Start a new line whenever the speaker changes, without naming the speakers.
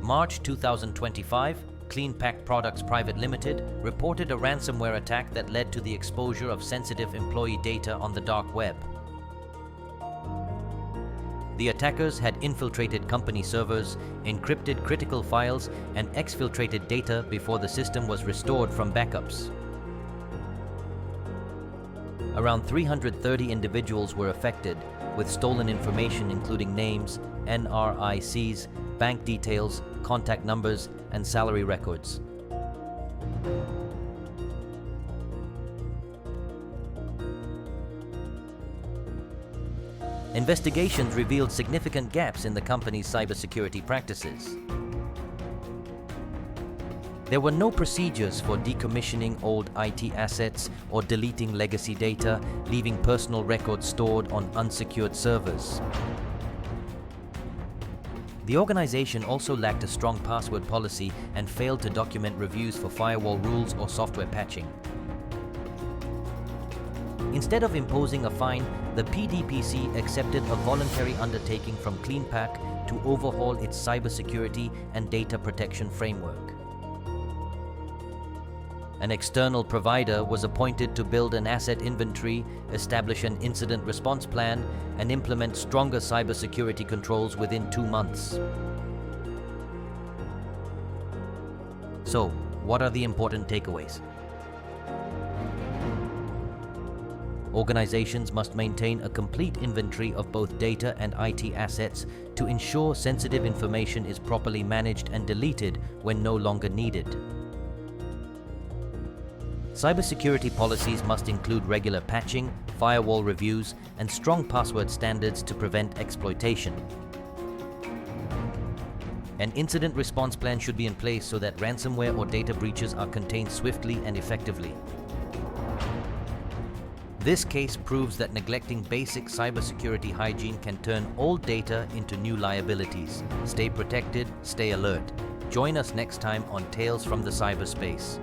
March 2025, Kleen-Pak Products Pte. Reported a ransomware attack that led to the exposure of sensitive employee data on the dark web. The attackers had infiltrated company servers, encrypted critical files, and exfiltrated data before the system was restored from backups. Around 330 individuals were affected, with stolen information including names, NRICs, bank details, contact numbers, and salary records. Investigations revealed significant gaps in the company's cybersecurity practices. There were no procedures for decommissioning old IT assets or deleting legacy data, leaving personal records stored on unsecured servers. The organization also lacked a strong password policy and failed to document reviews for firewall rules or software patching. Instead of imposing a fine, the PDPC accepted a voluntary undertaking from Kleen-Pak to overhaul its cybersecurity and data protection framework. An external provider was appointed to build an asset inventory, establish an incident response plan, and implement stronger cybersecurity controls within 2 months. So, what are the important takeaways? Organizations must maintain a complete inventory of both data and IT assets to ensure sensitive information is properly managed and deleted when no longer needed. Cybersecurity policies must include regular patching, firewall reviews, and strong password standards to prevent exploitation. An incident response plan should be in place so that ransomware or data breaches are contained swiftly and effectively. This case proves that neglecting basic cybersecurity hygiene can turn old data into new liabilities. Stay protected, stay alert. Join us next time on Tales from the Cyberspace.